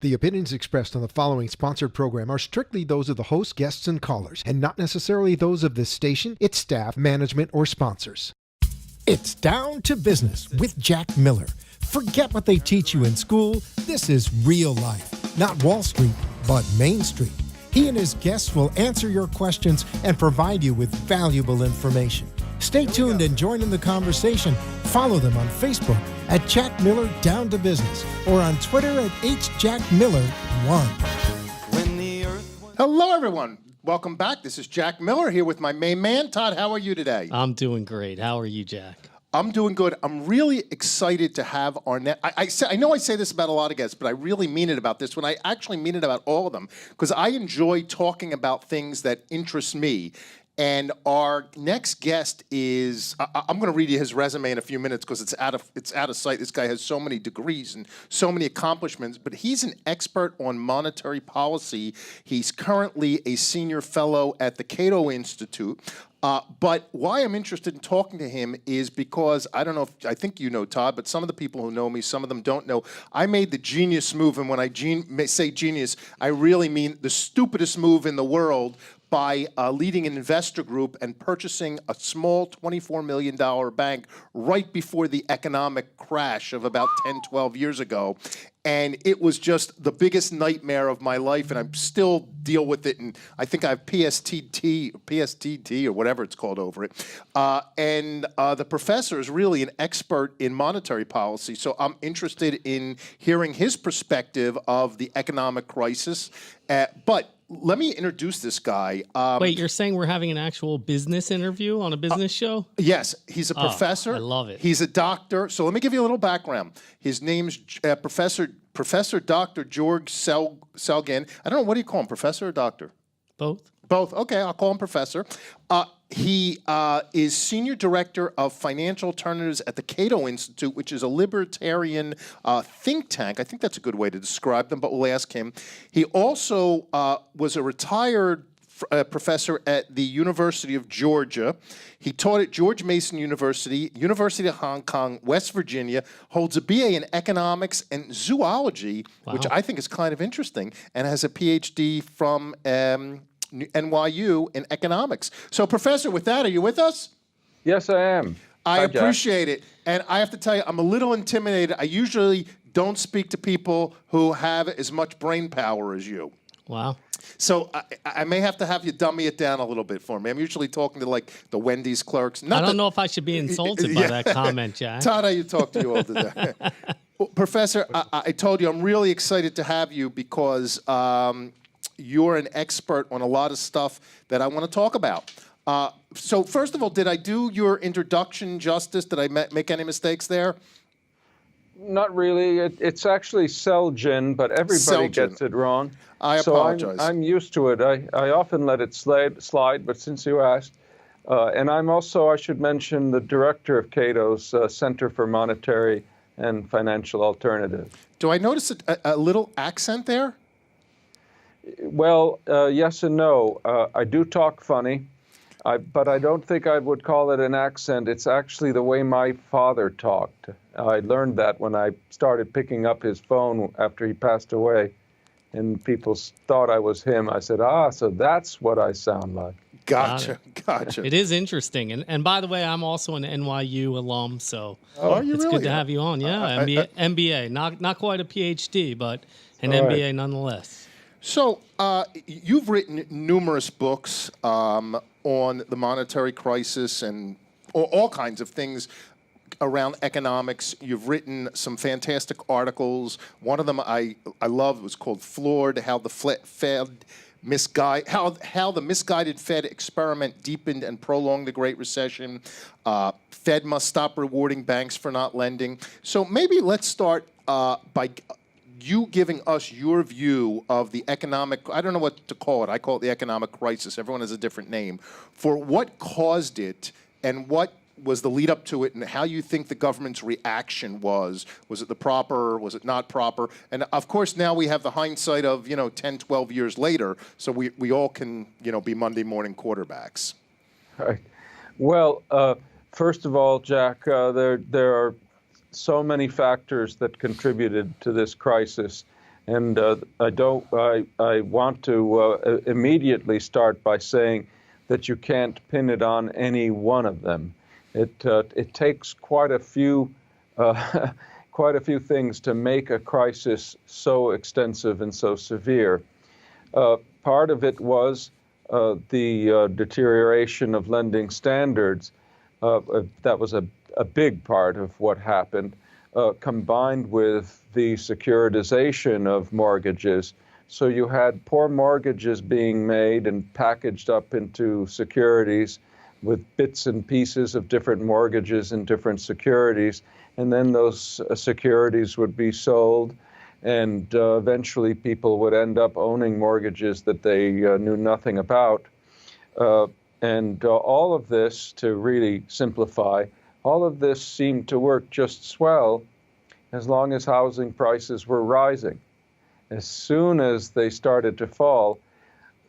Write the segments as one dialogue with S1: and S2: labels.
S1: The opinions expressed on the following sponsored program are strictly those of the host, guests, and callers, and not necessarily those of this station, its staff, management, or sponsors. It's Down to Business with Jack Miller. Forget what they teach you in school. This is real life, not Wall Street, but Main Street. He and his guests will answer your questions and provide you with valuable information. Stay tuned and join in the conversation. Follow them on Facebook at Jack Miller Down to Business or on Twitter at HJackMiller1.
S2: Hello, everyone. Welcome back. This is Jack Miller here with my main man, Todd. How are you today?
S3: I'm doing great. How are you, Jack?
S2: I'm doing good. I'm really excited to have our I know I say this about a lot of guests, but I really mean it about this one. I actually mean it about all of them because I enjoy talking about things that interest me. And our next guest is, I'm going to read you his resume in a few minutes because it's out of sight. This guy has so many degrees and so many accomplishments, but he's an expert on monetary policy. He's currently a senior fellow at the CATO Institute. But why I'm interested in talking to him is because, I don't know if, I think you know Todd, but some of the people who know me, some of them don't know, I made the genius move, and when I say genius, I really mean the stupidest move in the world by leading an investor group and purchasing a small $24 million bank right before the economic crash of about 10, 12 years ago. And it was just the biggest nightmare of my life, and I still deal with it, and I think I have PSTT, or whatever it's called over it. The professor is really an expert in monetary policy, so I'm interested in hearing his perspective of the economic crisis. But let me introduce this guy.
S3: Wait, you're saying we're having an actual business interview on a business show?
S2: Yes, he's a professor.
S3: I love it.
S2: He's a doctor. So let me give you a little background. His name's Professor Dr. George Selgin. I don't know, what do you call him, professor or doctor?
S3: Both.
S2: Both. Okay, I'll call him professor. He is senior director of financial alternatives at the CATO Institute, which is a libertarian think tank. I think that's a good way to describe them, but we'll ask him. He also was a retired professor at the University of Georgia. He taught at George Mason University, University of Hong Kong, West Virginia, holds a BA in economics and zoology, which I think is kind of interesting, and has a PhD from NYU in economics. So, Professor, with that, are you with us?
S4: Yes, I am.
S2: I appreciate it. And I have to tell you, I'm a little intimidated. I usually don't speak to people who have as much brain power as you.
S3: Wow.
S2: So I may have to have you dummy it down a little bit for me. I'm usually talking to, like, the Wendy's clerks.
S3: I don't know if I should be insulted by that comment, Jack.
S2: Todd, I talk to you all the time. Well, Professor, I told you I'm really excited to have you because you're an expert on a lot of stuff that I want to talk about. So first of all, did I do your introduction justice? Did I make any mistakes there?
S4: Not really. It's actually Selgin, but everybody gets it wrong.
S2: I apologize.
S4: So I'm used to it. I often let it slide, but since you asked, and I'm also, I should mention, the director of CATO's Center for Monetary and Financial Alternatives.
S2: Do I notice a little accent there?
S4: Well, yes and no. I do talk funny, but I don't think I would call it an accent. It's actually the way my father talked. I learned that when I started picking up his phone after he passed away, and people thought I was him. I said, so that's what I sound like.
S2: Gotcha.
S3: It is interesting. And by the way, I'm also an NYU alum, so
S2: are you
S3: it's
S2: really?
S3: good to have you on. Yeah, MBA. Not quite a PhD, but an MBA nonetheless.
S2: So you've written numerous books on the monetary crisis and all kinds of things around economics. You've written some fantastic articles. One of them I loved was called "Floored: How the Misguided Fed Experiment Deepened and Prolonged the Great Recession. Fed must stop rewarding banks for not lending." So maybe let's start by you giving us your view of the economic, I don't know what to call it. I call it the economic crisis. Everyone has a different name. For what caused it and what was the lead up to it and how you think the government's reaction was. Was it the proper, was it not proper? And of course, now we have the hindsight of, 10, 12 years later, so we all can, be Monday morning quarterbacks.
S4: Right. Well, first of all, Jack, there are so many factors that contributed to this crisis. And I want to immediately start by saying that you can't pin it on any one of them. It takes quite a few quite a few things to make a crisis so extensive and so severe. Part of it was the deterioration of lending standards. That was a big part of what happened, combined with the securitization of mortgages. So you had poor mortgages being made and packaged up into securities with bits and pieces of different mortgages and different securities. And then those securities would be sold, and eventually people would end up owning mortgages that they knew nothing about. And all of this, to really simplify, all of this seemed to work just swell as long as housing prices were rising. As soon as they started to fall,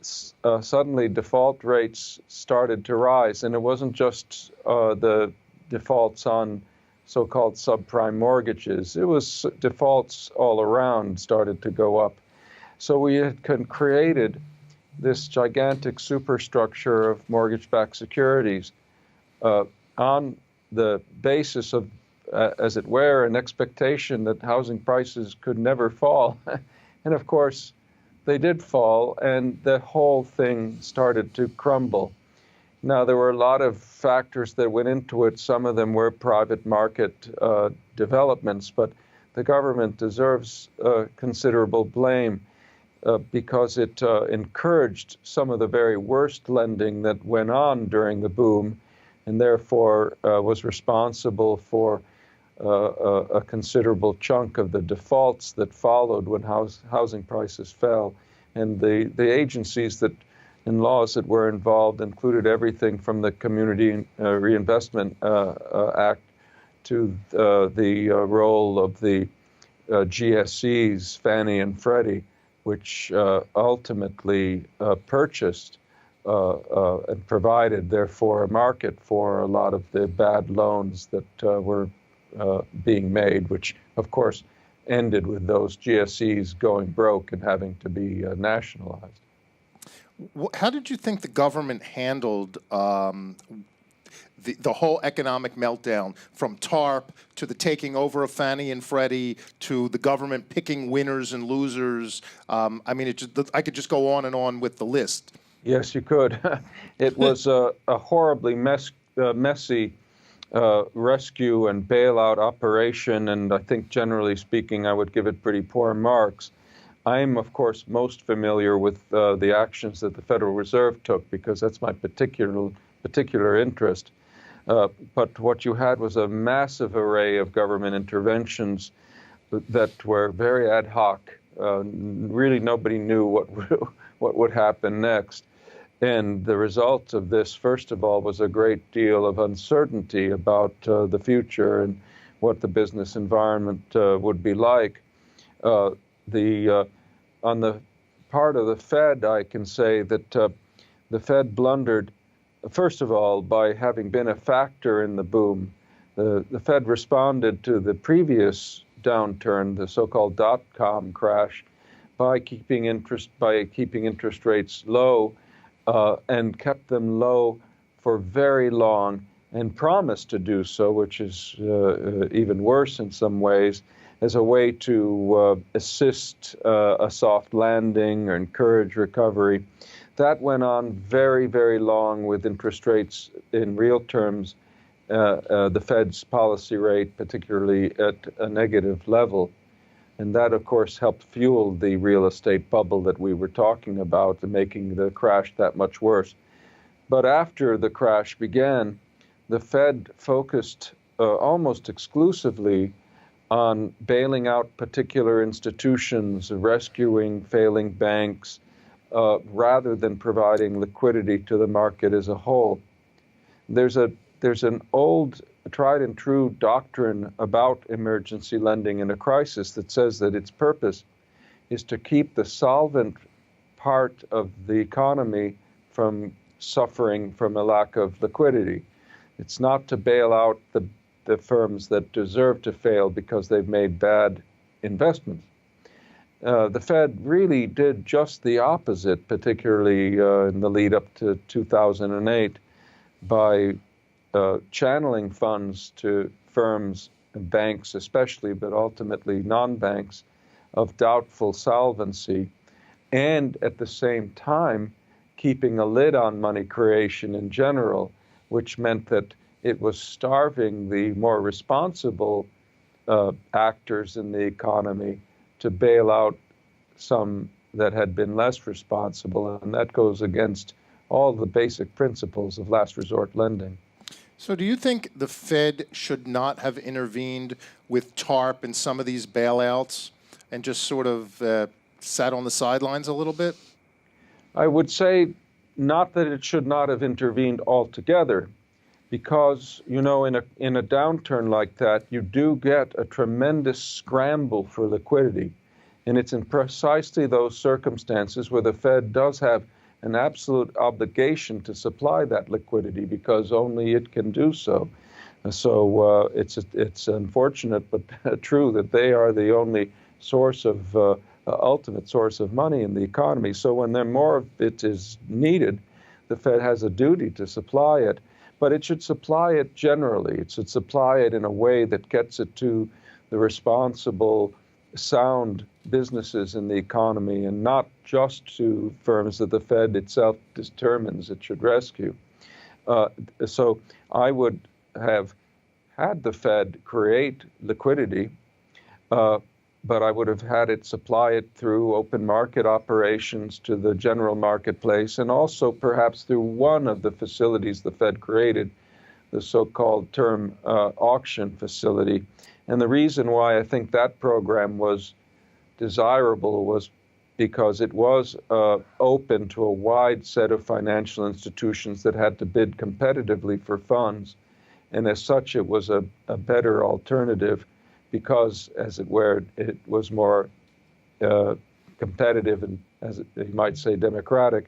S4: suddenly default rates started to rise. And it wasn't just the defaults on so-called subprime mortgages. It was defaults all around started to go up. So we had created this gigantic superstructure of mortgage-backed securities on the basis of, as it were, an expectation that housing prices could never fall. And of course, they did fall, and the whole thing started to crumble. Now, there were a lot of factors that went into it. Some of them were private market developments, but the government deserves considerable blame because it encouraged some of the very worst lending that went on during the boom, and therefore was responsible for a considerable chunk of the defaults that followed when housing prices fell. And the agencies that and laws that were involved included everything from the Community Reinvestment Act to the role of the GSEs, Fannie and Freddie, which ultimately purchased and provided, therefore, a market for a lot of the bad loans that were being made, which, of course, ended with those GSEs going broke and having to be nationalized.
S2: How did you think the government handled the whole economic meltdown, from TARP to the taking over of Fannie and Freddie to the government picking winners and losers? I mean, I could just go on and on with the list.
S4: Yes, you could. It was a horribly messy rescue and bailout operation, and I think generally speaking, I would give it pretty poor marks. I'm, of course, most familiar with the actions that the Federal Reserve took because that's my particular interest. But what you had was a massive array of government interventions that were very ad hoc. Really, nobody knew what would happen next. And the result of this, first of all, was a great deal of uncertainty about the future and what the business environment would be like. On the part of the Fed, I can say that the Fed blundered, first of all, by having been a factor in the boom. The Fed responded to the previous downturn, the so-called dot-com crash, by keeping interest rates low and kept them low for very long, and promised to do so, which is even worse in some ways, as a way to assist a soft landing or encourage recovery. That went on very, very long with interest rates in real terms, the Fed's policy rate particularly at a negative level. And that, of course, helped fuel the real estate bubble that we were talking about, making the crash that much worse. But after the crash began, the Fed focused almost exclusively on bailing out particular institutions, rescuing failing banks, rather than providing liquidity to the market as a whole. There's an old tried and true doctrine about emergency lending in a crisis that says that its purpose is to keep the solvent part of the economy from suffering from a lack of liquidity. It's not to bail out the firms that deserve to fail because they've made bad investments. the Fed really did just the opposite, particularly in the lead up to 2008, by channeling funds to firms and banks especially, but ultimately non-banks, of doubtful solvency, and at the same time keeping a lid on money creation in general, which meant that it was starving the more responsible actors in the economy to bail out some that had been less responsible, and that goes against all the basic principles of last resort lending.
S2: So do you think the Fed should not have intervened with TARP and some of these bailouts and just sort of sat on the sidelines a little bit?
S4: I would say not that it should not have intervened altogether, because, in a downturn like that, you do get a tremendous scramble for liquidity. And it's in precisely those circumstances where the Fed does have an absolute obligation to supply that liquidity, because only it can do so. So it's unfortunate but true that they are the only source of ultimate source of money in the economy. So when more of it is needed, the Fed has a duty to supply it. But it should supply it generally. It should supply it in a way that gets it to the responsible, sound businesses in the economy, and not just to firms that the Fed itself determines it should rescue. So I would have had the Fed create liquidity, but I would have had it supply it through open market operations to the general marketplace, and also perhaps through one of the facilities the Fed created, the so-called term auction facility. And the reason why I think that program was desirable was because it was open to a wide set of financial institutions that had to bid competitively for funds. And as such, it was a better alternative because, as it were, it was more competitive and, as you might say, democratic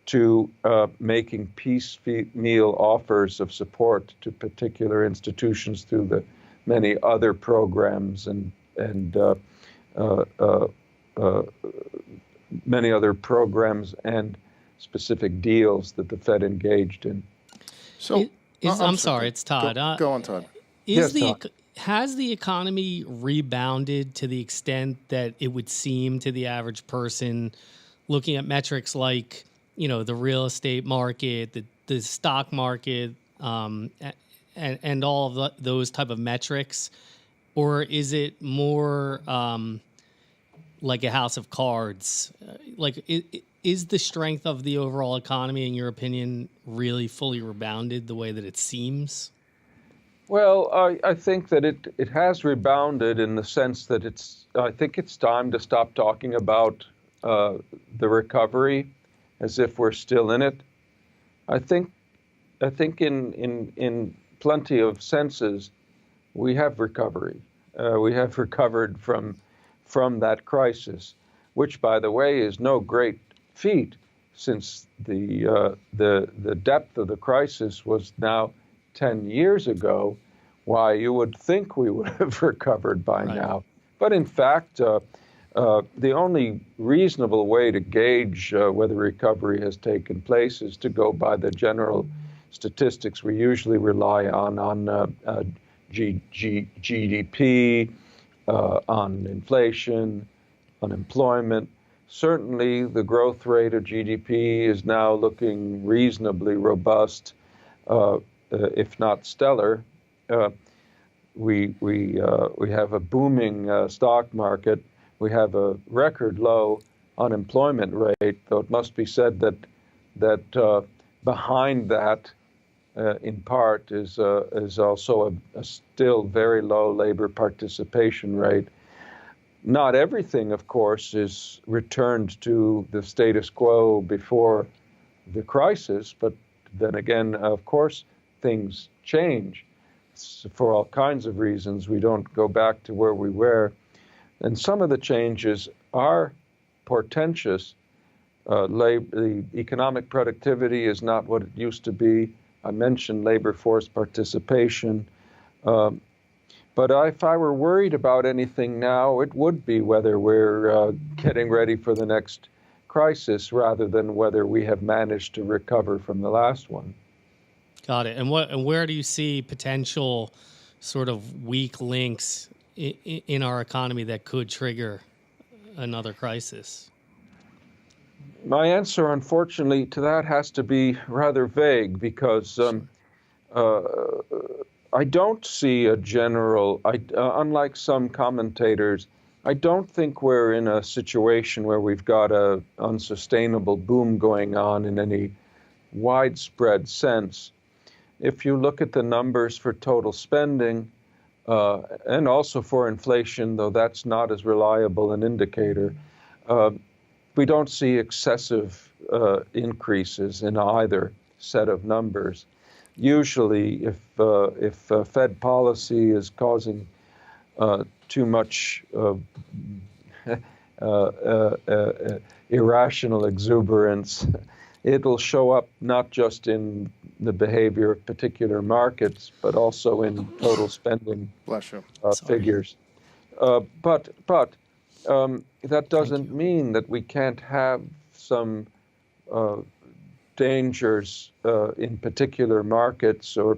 S4: to making piecemeal offers of support to particular institutions through the many other programs and many other programs and specific deals that the Fed engaged in.
S2: So
S3: I'm sorry, it's Todd.
S2: Go on, Todd.
S4: Todd.
S3: Has the economy rebounded to the extent that it would seem to the average person, looking at metrics like, the real estate market, the stock market, and all of those type of metrics? Or is it more like a house of cards? Is the strength of the overall economy, in your opinion, really fully rebounded the way that it seems?
S4: Well, I think that it has rebounded in the sense that I think it's time to stop talking about the recovery as if we're still in it. I think in plenty of senses we have recovery. We have recovered from that crisis, which, by the way, is no great feat, since the depth of the crisis was now 10 years ago. Why, you would think we would have recovered by now. But in fact, the only reasonable way to gauge whether recovery has taken place is to go by the general statistics we usually rely on GDP, on inflation, unemployment. Certainly, the growth rate of GDP is now looking reasonably robust, if not stellar. We have a booming stock market. We have a record low unemployment rate, though it must be said that behind that, in part, is also a still very low labor participation rate. Not everything, of course, is returned to the status quo before the crisis, but then again, of course, things change. For all kinds of reasons, we don't go back to where we were. And some of the changes are portentous. The economic productivity is not what it used to be. I mentioned labor force participation. But if I were worried about anything now, it would be whether we're getting ready for the next crisis rather than whether we have managed to recover from the last one.
S3: Got it. And where do you see potential sort of weak links in our economy that could trigger another crisis?
S4: My answer, unfortunately, to that has to be rather vague because I don't see a general, unlike some commentators, I don't think we're in a situation where we've got an unsustainable boom going on in any widespread sense. If you look at the numbers for total spending and also for inflation, though that's not as reliable an indicator, we don't see excessive increases in either set of numbers. Usually, if Fed policy is causing too much irrational exuberance, it'll show up not just in the behavior of particular markets, but also in total spending figures. But that doesn't mean that we can't have some dangers in particular markets or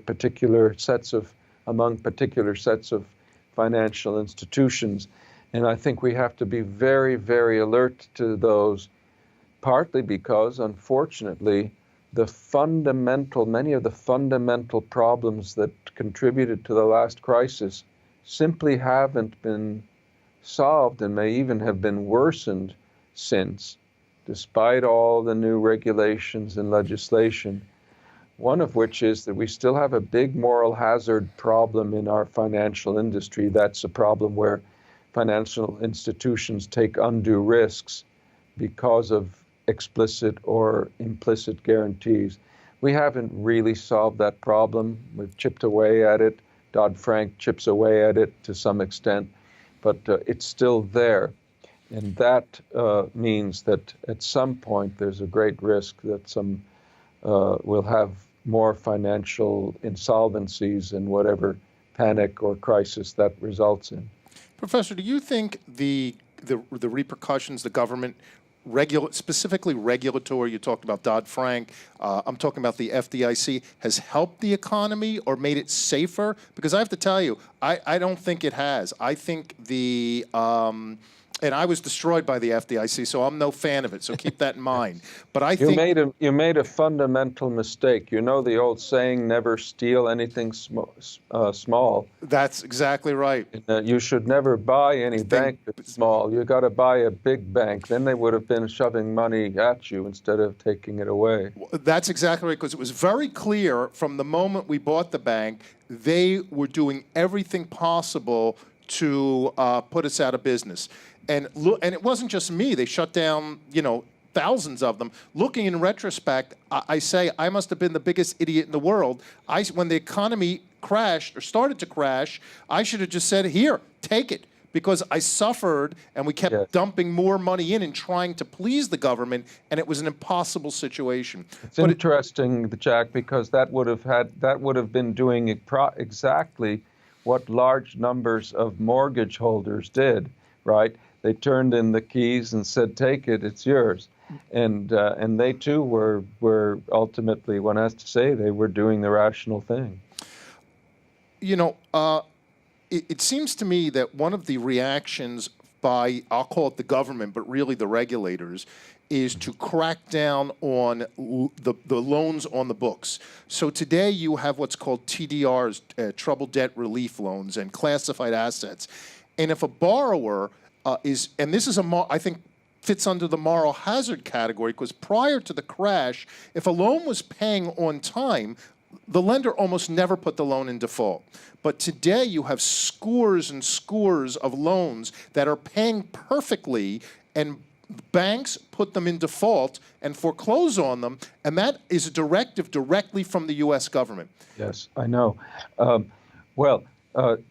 S4: among particular sets of financial institutions. And I think we have to be very, very alert to those, partly because, unfortunately, many of the fundamental problems that contributed to the last crisis simply haven't been solved and may even have been worsened since, despite all the new regulations and legislation, one of which is that we still have a big moral hazard problem in our financial industry. That's a problem where financial institutions take undue risks because of explicit or implicit guarantees. We haven't really solved that problem. We've chipped away at it. Dodd-Frank chips away at it to some extent, but it's still there. And that means that at some point there's a great risk that we'll have more financial insolvencies and whatever panic or crisis that results in.
S2: Professor, do you think the repercussions the government specifically regulatory, you talked about Dodd-Frank, I'm talking about the FDIC, has helped the economy or made it safer? Because I have to tell you, I don't think it has. I think and I was destroyed by the FDIC, so I'm no fan of it. So keep that in mind. But I think
S4: you made a fundamental mistake. You know the old saying, "Never steal anything small."
S2: That's exactly right.
S4: You should never buy any bank that's small. You got to buy a big bank. Then they would have been shoving money at you instead of taking it away.
S2: That's exactly right, because it was very clear from the moment we bought the bank, they were doing everything possible to put us out of business. And it wasn't just me. They shut down, thousands of them. Looking in retrospect, I say I must have been the biggest idiot in the world. When the economy crashed or started to crash, I should have just said, here, take it. Because I suffered and we kept dumping more money in and trying to please the government, and it was an impossible situation.
S4: It's interesting, Jack, because that would have been doing exactly what large numbers of mortgage holders did, right? They turned in the keys and said, take it, it's yours. And they too were ultimately, one has to say, they were doing the rational thing.
S2: It seems to me that one of the reactions by, I'll call it the government, but really the regulators, is to crack down on the loans on the books. So today you have what's called TDRs, troubled debt relief loans, and classified assets. And if a borrower and this is I think fits under the moral hazard category, because prior to the crash, if a loan was paying on time, the lender almost never put the loan in default. But today you have scores and scores of loans that are paying perfectly, and banks put them in default and foreclose on them, and that is a directive directly from the U.S. government.
S4: Yes, I know.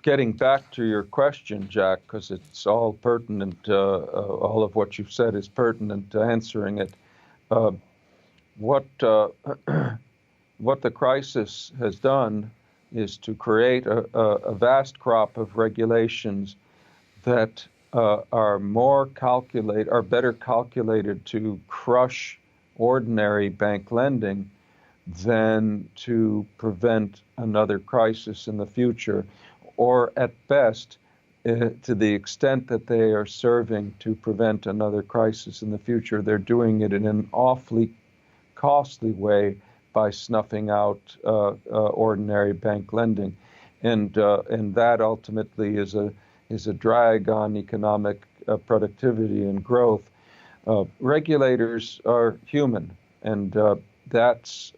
S4: Getting back to your question, Jack, because it's all pertinent, all of what you've said is pertinent to answering it. What the crisis has done is to create a vast crop of regulations that are better calculated to crush ordinary bank lending than to prevent another crisis in the future, or at best, to the extent that they are serving to prevent another crisis in the future, they're doing it in an awfully costly way by snuffing out ordinary bank lending, and that ultimately is a drag on economic productivity and growth. Regulators are human, and that's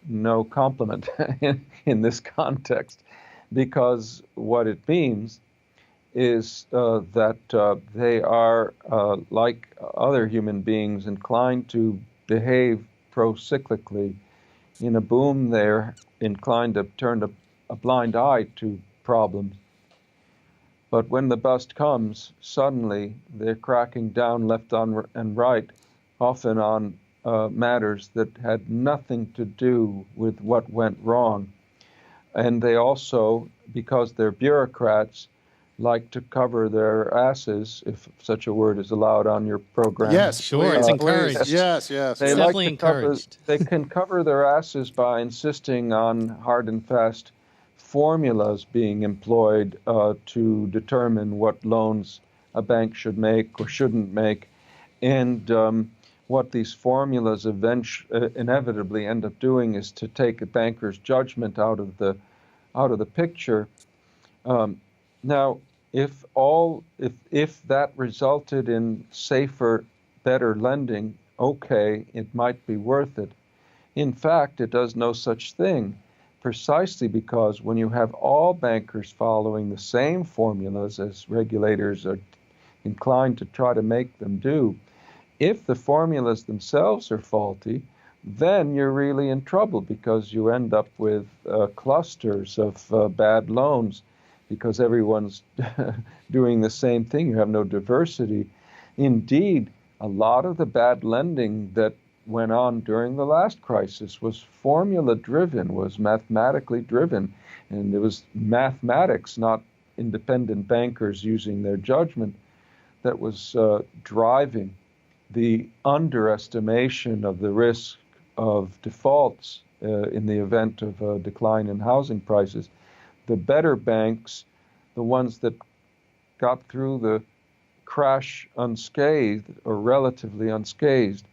S4: no compliment in this context, because what it means is that they are, like other human beings, inclined to behave pro-cyclically. In a boom, they're inclined to turn a blind eye to problems. But when the bust comes, suddenly they're cracking down left on and right, often on matters that had nothing to do with what went wrong. And they also, because they're bureaucrats, like to cover their asses, if such a word is allowed on your program.
S2: Yes,
S3: Sure,
S2: please,
S3: it's
S2: please.
S3: encouraged.
S2: Yes.
S4: They
S3: It's
S4: like
S3: definitely
S4: to cover,
S3: encouraged.
S4: they can cover their asses by insisting on hard and fast formulas being employed to determine what loans a bank should make or shouldn't make. And what these formulas inevitably end up doing is to take a banker's judgment out of the picture. Now, if that resulted in safer, better lending, okay, it might be worth it. In fact, it does no such thing, precisely because when you have all bankers following the same formulas as regulators are inclined to try to make them do, if the formulas themselves are faulty, then you're really in trouble, because you end up with clusters of bad loans, because everyone's doing the same thing. You have no diversity. Indeed, a lot of the bad lending that went on during the last crisis was formula-driven, was mathematically driven, and it was mathematics, not independent bankers using their judgment, that was driving the underestimation of the risk of defaults in the event of a decline in housing prices. The better banks, the ones that got through the crash unscathed or relatively unscathed,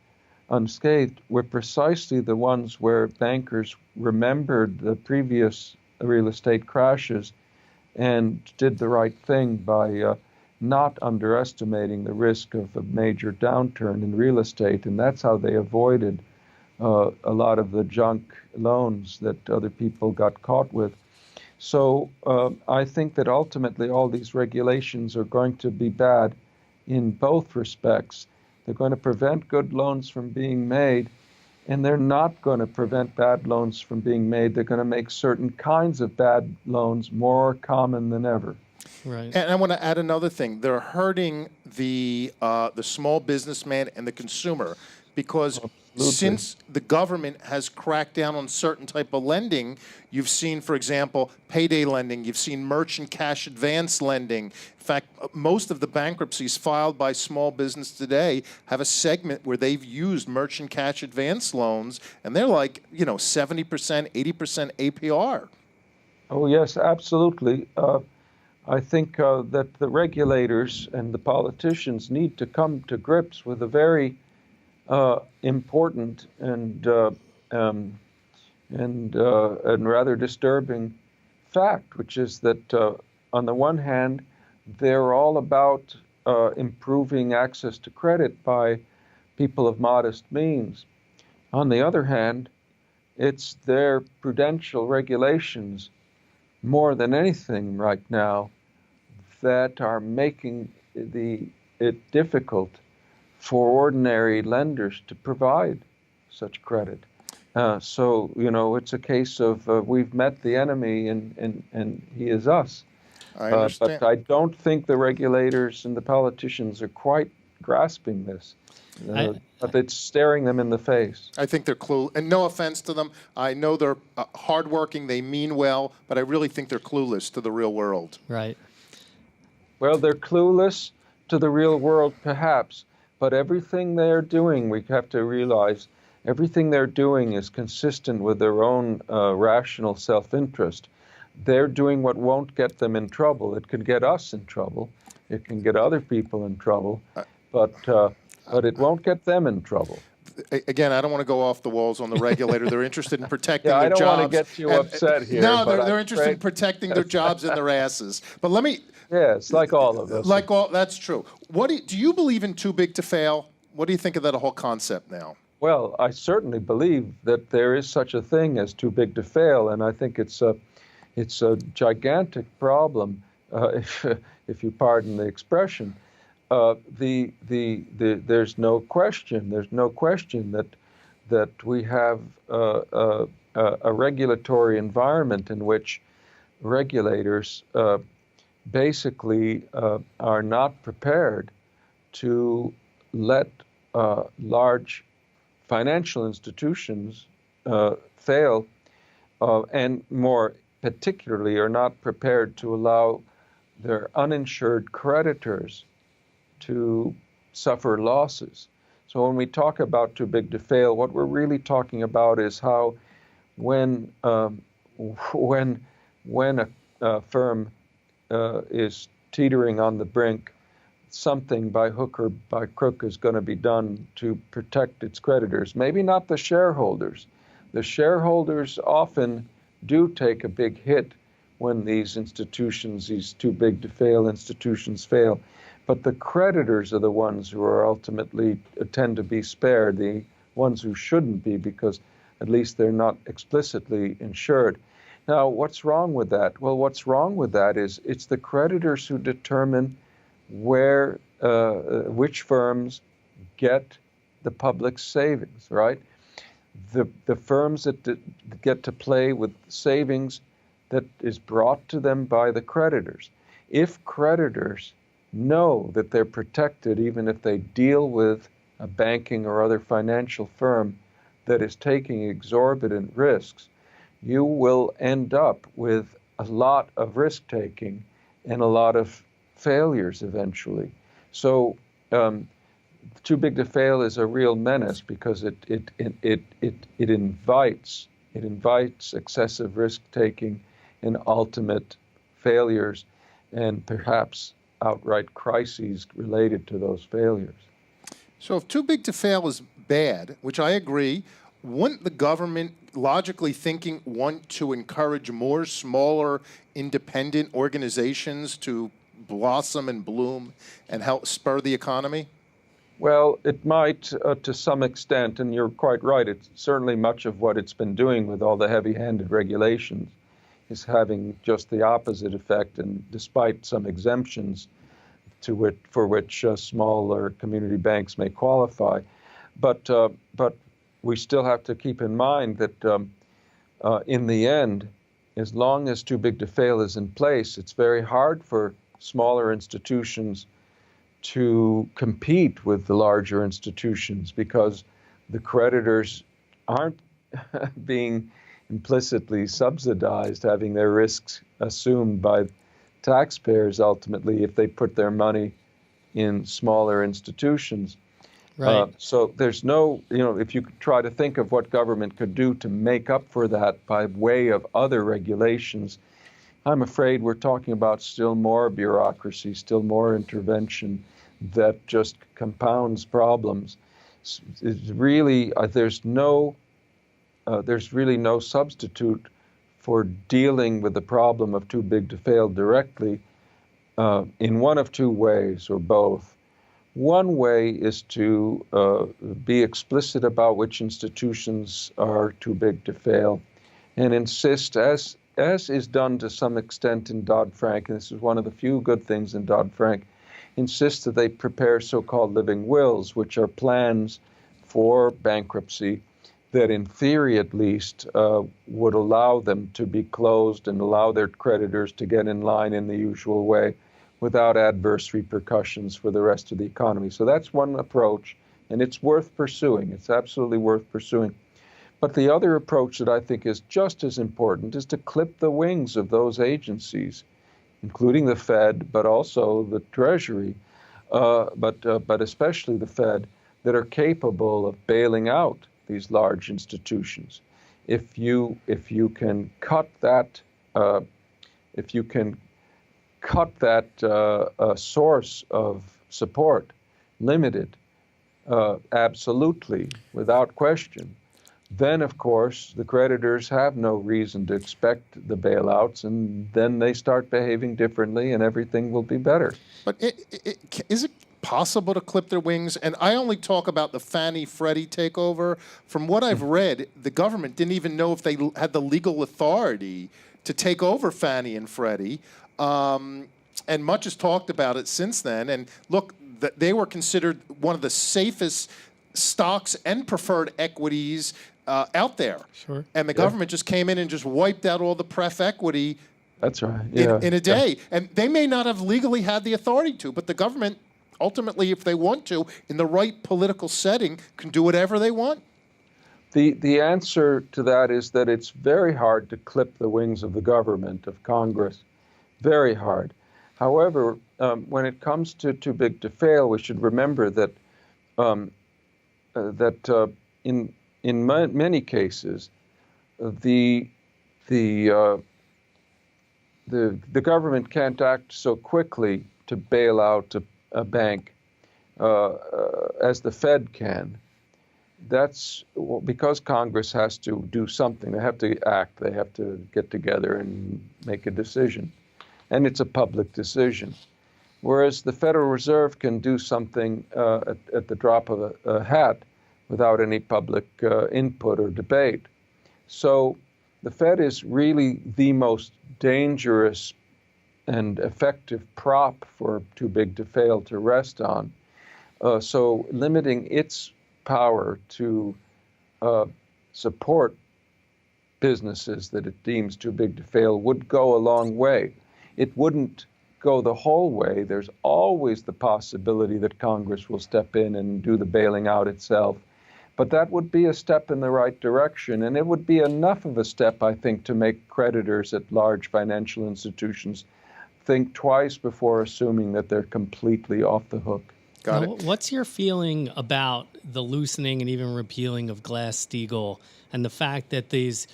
S4: were precisely the ones where bankers remembered the previous real estate crashes and did the right thing by not underestimating the risk of a major downturn in real estate. And that's how they avoided a lot of the junk loans that other people got caught with. So I think that ultimately all these regulations are going to be bad in both respects. They're going to prevent good loans from being made, and they're not going to prevent bad loans from being made. They're going to make certain kinds of bad loans more common than ever.
S3: Right.
S2: And I want to add another thing. They're hurting the small businessman and the consumer, because since the government has cracked down on certain type of lending, you've seen, for example, payday lending, you've seen merchant cash advance lending. In fact, most of the bankruptcies filed by small business today have a segment where they've used merchant cash advance loans, and they're like, 70%, 80% APR.
S4: Oh, yes, absolutely. I think that the regulators and the politicians need to come to grips with a very important and rather disturbing fact, which is that on the one hand, they're all about improving access to credit by people of modest means. On the other hand, it's their prudential regulations more than anything right now that are making it difficult for ordinary lenders to provide such credit. So, it's a case of we've met the enemy and he is us.
S2: I understand.
S4: But I don't think the regulators and the politicians are quite grasping this. But it's staring them in the face.
S2: I think they're clueless. And no offense to them. I know they're hardworking. They mean well. But I really think they're clueless to the real world.
S3: Right.
S4: Well, they're clueless to the real world, perhaps. But everything they're doing, we have to realize, everything they're doing is consistent with their own rational self-interest. They're doing what won't get them in trouble. It could get us in trouble. It can get other people in trouble. But it won't get them in trouble.
S2: Again, I don't want to go off the walls on the regulator. They're interested in protecting their jobs.
S4: I don't want to get you upset here.
S2: No, they're interested in protecting their jobs and their asses. But let me...
S4: Yeah, it's like all of us.
S2: That's true. Do you believe in too big to fail? What do you think of that whole concept now?
S4: Well, I certainly believe that there is such a thing as too big to fail, and I think it's a gigantic problem, if you pardon the expression. There's no question. There's no question that we have a regulatory environment in which regulators basically are not prepared to let large financial institutions fail, and more particularly are not prepared to allow their uninsured creditors to suffer losses. So when we talk about too big to fail, what we're really talking about is how when a firm is teetering on the brink, something by hook or by crook is going to be done to protect its creditors. Maybe not the shareholders. The shareholders often do take a big hit when these institutions, these too big to fail institutions fail. But the creditors are the ones who are ultimately tend to be spared, the ones who shouldn't be, because at least they're not explicitly insured. Now, what's wrong with that? Well, what's wrong with that is it's the creditors who determine which firms get the public savings, right? The firms that get to play with savings that is brought to them by the creditors. If creditors know that they're protected, even if they deal with a banking or other financial firm that is taking exorbitant risks, you will end up with a lot of risk-taking and a lot of failures eventually. So too big to fail is a real menace because it invites excessive risk-taking and ultimate failures and perhaps outright crises related to those failures.
S2: So if too big to fail is bad, which I agree, wouldn't the government, logically thinking, want to encourage more smaller, independent organizations to blossom and bloom and help spur the economy?
S4: Well, it might to some extent, and you're quite right. It's certainly much of what it's been doing with all the heavy-handed regulations is having just the opposite effect, and despite some exemptions for which smaller community banks may qualify. But we still have to keep in mind that in the end, as long as too big to fail is in place, it's very hard for smaller institutions to compete with the larger institutions because the creditors aren't being implicitly subsidized, having their risks assumed by taxpayers ultimately if they put their money in smaller institutions.
S3: Right.
S4: So there's no, if you try to think of what government could do to make up for that by way of other regulations, I'm afraid we're talking about still more bureaucracy, still more intervention that just compounds problems. It's really, there's really no substitute for dealing with the problem of too big to fail directly in one of two ways or both. One way is to be explicit about which institutions are too big to fail and insist, as is done to some extent in Dodd-Frank, and this is one of the few good things in Dodd-Frank, insist that they prepare so-called living wills, which are plans for bankruptcy that in theory at least would allow them to be closed and allow their creditors to get in line in the usual way without adverse repercussions for the rest of the economy. So that's one approach, and it's worth pursuing. It's absolutely worth pursuing. But the other approach that I think is just as important is to clip the wings of those agencies, including the Fed, but also the Treasury, but especially the Fed, that are capable of bailing out these large institutions. If you can cut that source of support, limited, absolutely, without question, then, of course, the creditors have no reason to expect the bailouts, and then they start behaving differently, and everything will be better.
S2: But is it possible to clip their wings? And I only talk about the Fannie Freddie takeover. From what I've read, the government didn't even know if they had the legal authority to take over Fannie and Freddie. And much is talked about it since then. And look, they were considered one of the safest stocks and preferred equities out there.
S3: Sure.
S2: And the government just came in and just wiped out all the pref equity.
S4: That's right.
S2: In a day. And they may not have legally had the authority to, but the government, ultimately, if they want to, in the right political setting, can do whatever they want.
S4: The answer to that is that it's very hard to clip the wings of the government, of Congress. Very hard. However, when it comes to too big to fail, we should remember that in many cases, the government can't act so quickly to bail out a bank as the Fed can. That's because Congress has to do something. They have to act. They have to get together and make a decision. And it's a public decision. Whereas the Federal Reserve can do something at the drop of a hat without any public input or debate. So the Fed is really the most dangerous and effective prop for too big to fail to rest on. So limiting its power to support businesses that it deems too big to fail would go a long way. It wouldn't go the whole way. There's always the possibility that Congress will step in and do the bailing out itself. But that would be a step in the right direction, and it would be enough of a step, I think, to make creditors at large financial institutions think twice before assuming that they're completely off the hook.
S2: Got
S3: Now,
S2: it.
S3: what's your feeling about the loosening and even repealing of Glass-Steagall and the fact that these,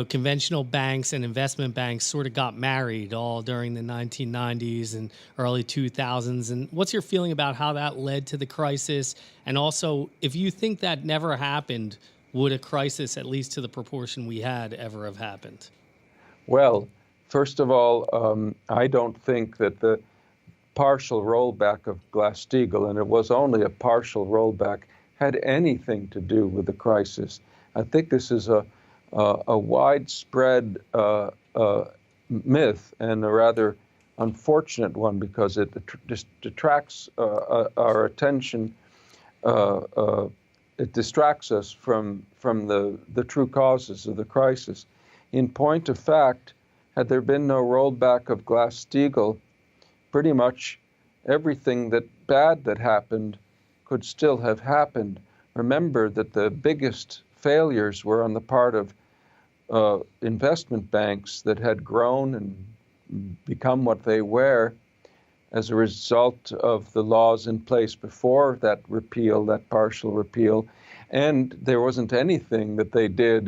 S3: conventional banks and investment banks sort of got married all during the 1990s and early 2000s? And what's your feeling about how that led to the crisis? And also, if you think that never happened, would a crisis, at least to the proportion we had, ever have happened?
S4: Well, first of all, I don't think that the partial rollback of Glass-Steagall, and it was only a partial rollback, had anything to do with the crisis. I think this is a widespread myth and a rather unfortunate one because it detracts our attention. It distracts us from the true causes of the crisis. In point of fact, had there been no rollback of Glass-Steagall, pretty much everything bad that happened could still have happened. Remember that the biggest failures were on the part of investment banks that had grown and become what they were as a result of the laws in place before that repeal, that partial repeal. And there wasn't anything that they did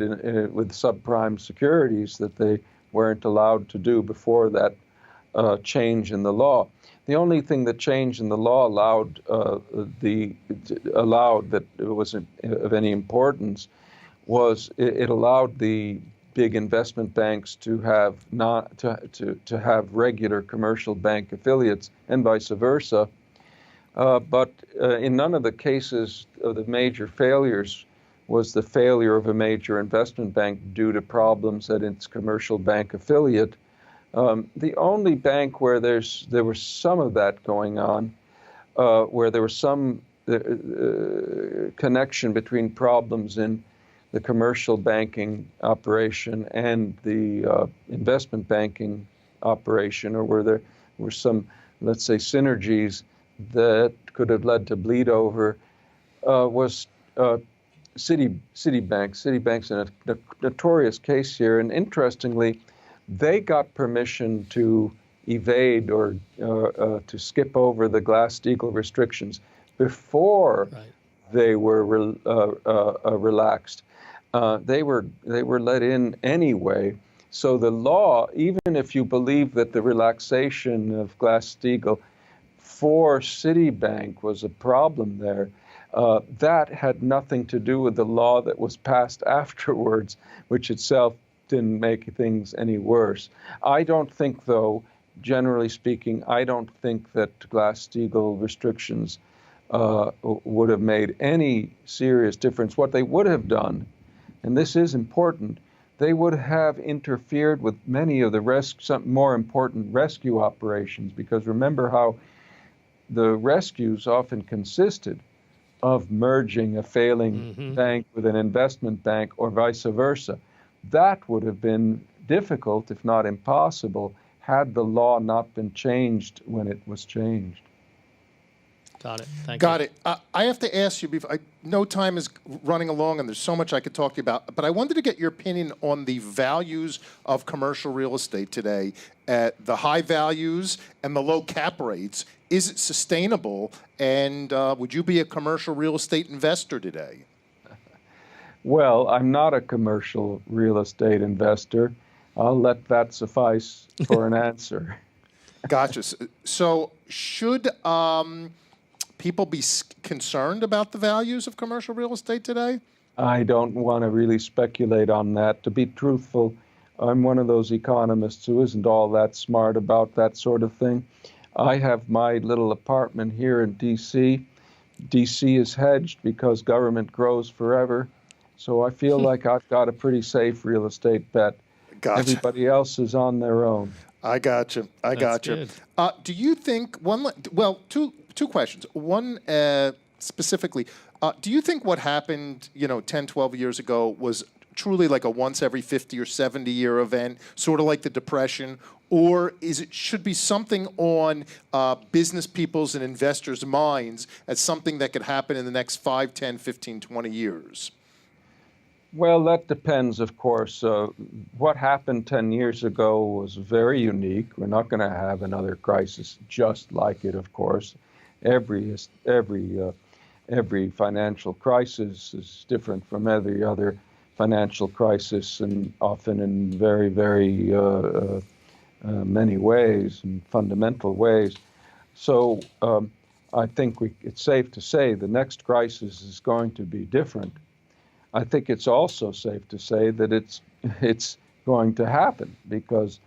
S4: with subprime securities that they weren't allowed to do before that change in the law. The only thing that changed in the law allowed that it wasn't of any importance was it allowed the big investment banks to have to have regular commercial bank affiliates and vice versa. But in none of the cases of the major failures was the failure of a major investment bank due to problems at its commercial bank affiliate. The only bank where there was some of that going on, where there was some connection between problems in the commercial banking operation and the investment banking operation, or where there were some let's say, synergies that could have led to bleed over was Citibank. Citibank's a notorious case here, and interestingly, they got permission to evade or to skip over the Glass-Steagall restrictions before they were relaxed. They were let in anyway. So the law, even if you believe that the relaxation of Glass-Steagall for Citibank was a problem there, that had nothing to do with the law that was passed afterwards, which itself didn't make things any worse. I don't think, though, generally speaking, I don't think that Glass-Steagall restrictions would have made any serious difference. What they would have done, and this is important, they would have interfered with many of the some more important rescue operations, because remember how the rescues often consisted of merging a failing bank with an investment bank or vice versa. That would have been difficult, if not impossible, had the law not been changed when it was changed.
S3: Got it. Thank you.
S2: Got it. I have to ask you, I know time is running along and there's so much I could talk to you about, but I wanted to get your opinion on the values of commercial real estate today, the high values and the low cap rates. Is it sustainable? And would you be a commercial real estate investor today?
S4: Well, I'm not a commercial real estate investor. I'll let that suffice for an answer.
S2: Gotcha. So should people be concerned about the values of commercial real estate today?
S4: I don't want to really speculate on that. To be truthful, I'm one of those economists who isn't all that smart about that sort of thing. I have my little apartment here in D.C. D.C. is hedged because government grows forever. So I feel like I've got a pretty safe real estate bet.
S2: Gotcha.
S4: Everybody else is on their own.
S2: I got you. Do you think two questions. One specifically, do you think what happened, 10, 12 years ago was truly like a once every 50 or 70 year event, sort of like the Depression, or should be something on business people's and investors' minds as something that could happen in the next 5, 10, 15, 20 years?
S4: Well, that depends, of course. What happened 10 years ago was very unique. We're not going to have another crisis just like it, of course. Every financial crisis is different from every other financial crisis, and often in very, very many ways and fundamental ways. So I think it's safe to say the next crisis is going to be different. I think it's also safe to say that it's going to happen because,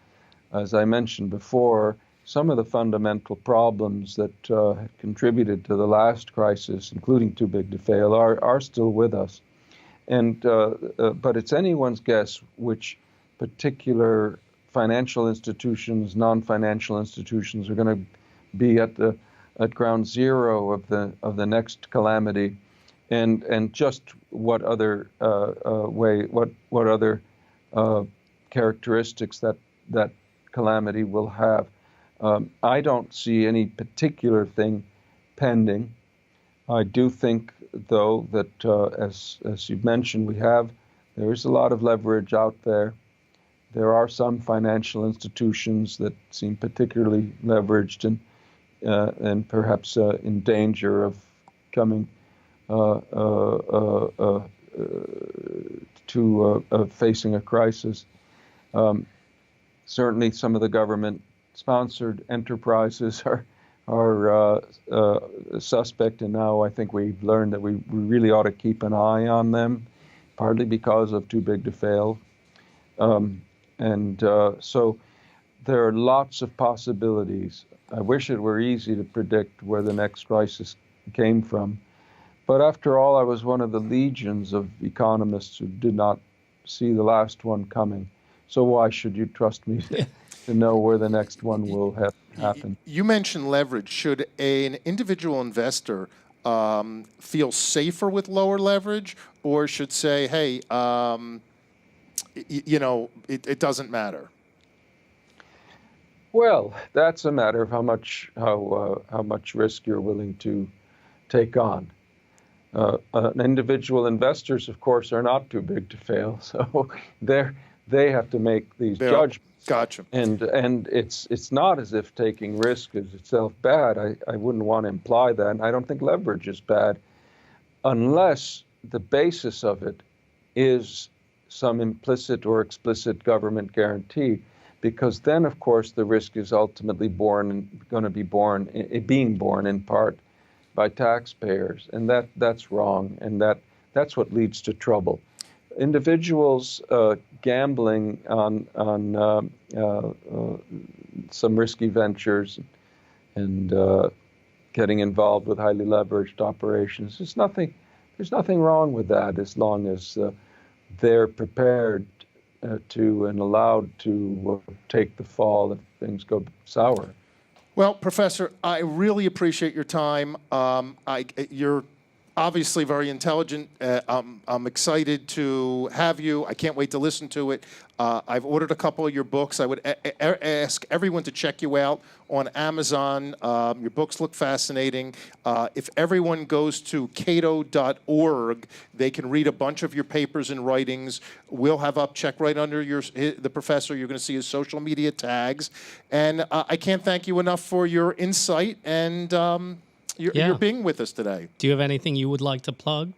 S4: as I mentioned before, some of the fundamental problems that had contributed to the last crisis, including too big to fail, are still with us. And but it's anyone's guess which particular financial institutions, non-financial institutions, are going to be at ground zero of the next calamity. And just what other what other characteristics that calamity will have. I don't see any particular thing pending. I do think, though, that as you mentioned, there is a lot of leverage out there. There are some financial institutions that seem particularly leveraged and perhaps in danger of coming to facing a crisis. Certainly, some of the government-sponsored enterprises are suspect, and now I think we've learned that we really ought to keep an eye on them, partly because of too big to fail. So there are lots of possibilities. I wish it were easy to predict where the next crisis came from. But after all, I was one of the legions of economists who did not see the last one coming. So why should you trust me to know where the next one will happen?
S2: You mentioned leverage. Should an individual investor feel safer with lower leverage, or should say, hey, it doesn't matter?
S4: Well, that's a matter of how much risk you're willing to take on. Individual investors, of course, are not too big to fail, so they have to make these judgments.
S2: Gotcha.
S4: And it's not as if taking risk is itself bad. I wouldn't want to imply that. And I don't think leverage is bad, unless the basis of it is some implicit or explicit government guarantee, because then, of course, the risk is ultimately being borne in part by taxpayers, and that's wrong, and that's what leads to trouble. Individuals gambling on some risky ventures and getting involved with highly leveraged operations, there's nothing wrong with that, as long as they're prepared to and allowed to take the fall if things go sour.
S2: Well, Professor, I really appreciate your time. You're obviously very intelligent. I'm excited to have you. I can't wait to listen to it. I've ordered a couple of your books. I would ask everyone to check you out on Amazon. Your books look fascinating. If everyone goes to cato.org, they can read a bunch of your papers and writings. We'll have up, check right under the professor. You're going to see his social media tags. And I can't thank you enough for your insight and you're being with us today.
S3: Do you have anything you would like to plug?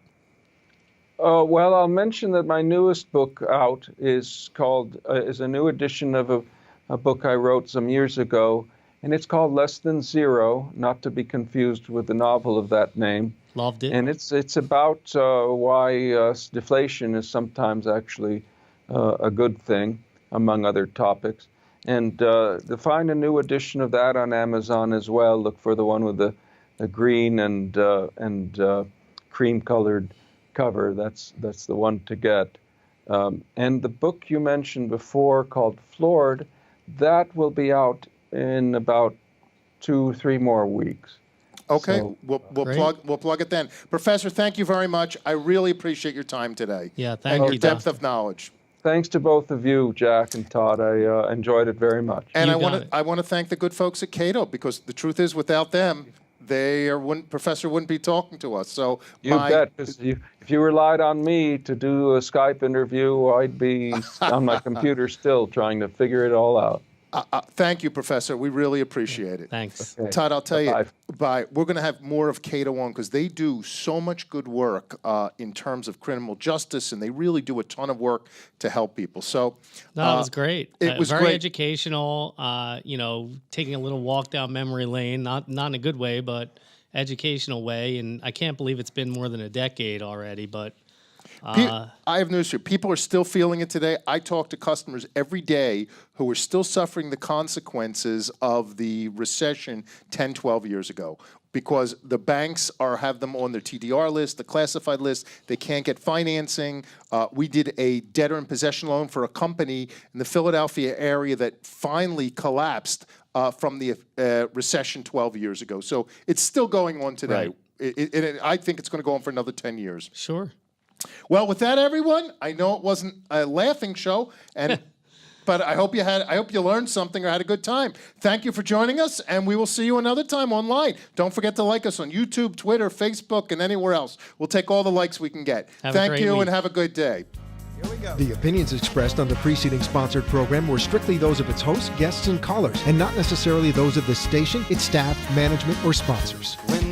S4: Well, I'll mention that my newest book out is a new edition of a book I wrote some years ago, and it's called Less Than Zero, not to be confused with the novel of that name.
S3: Loved it.
S4: And it's about why deflation is sometimes actually a good thing, among other topics. And to find a new edition of that on Amazon as well, look for the one with the green and cream-colored cover. That's the one to get. And the book you mentioned before, called Floored, that will be out in about 2-3 more weeks.
S2: Okay,
S4: So,
S2: we'll plug it then. Professor, thank you very much. I really appreciate your time today.
S3: Yeah, thank
S2: and
S3: you,
S2: your depth
S3: Doc.
S2: of knowledge.
S4: Thanks to both of you, Jack and Todd. I enjoyed it very much.
S2: And
S3: You
S2: I want to thank the good folks at Cato, because the truth is, without them, Professor wouldn't be talking to us. So
S4: You bet, because if you relied on me to do a Skype interview, I'd be on my computer still trying to figure it all out.
S2: Thank you, Professor. We really appreciate it.
S3: Thanks.
S2: Okay. Todd, I'll tell you,
S4: Bye.
S2: we're going to have more of Cato on, because they do so much good work in terms of criminal justice, and they really do a ton of work to help people. So
S3: No, it was great.
S2: It was
S3: very
S2: great.
S3: educational. Taking a little walk down memory lane, not in a good way, but educational way. And I can't believe it's been more than a decade already. But
S2: I have news for you. People are still feeling it today. I talk to customers every day who are still suffering the consequences of the recession 10, 12 years ago, because the banks have them on their TDR list, the classified list. They can't get financing. We did a debtor in possession loan for a company in the Philadelphia area that finally collapsed from the recession 12 years ago. So it's still going on today.
S3: Right.
S2: I think it's going to go on for another 10 years.
S3: sure.
S2: Well, with that, everyone, I know it wasn't a laughing show, but I hope you learned something or had a good time. Thank you for joining us, and we will see you another time online. Don't forget to like us on YouTube, Twitter, Facebook, and anywhere else. We'll take all the likes we can get.
S3: Have a
S2: Thank
S3: great
S2: you,
S3: week.
S2: and have a good day.
S1: The opinions expressed on the preceding sponsored program were strictly those of its hosts, guests, and callers, and not necessarily those of this station, its staff, management, or sponsors.
S5: When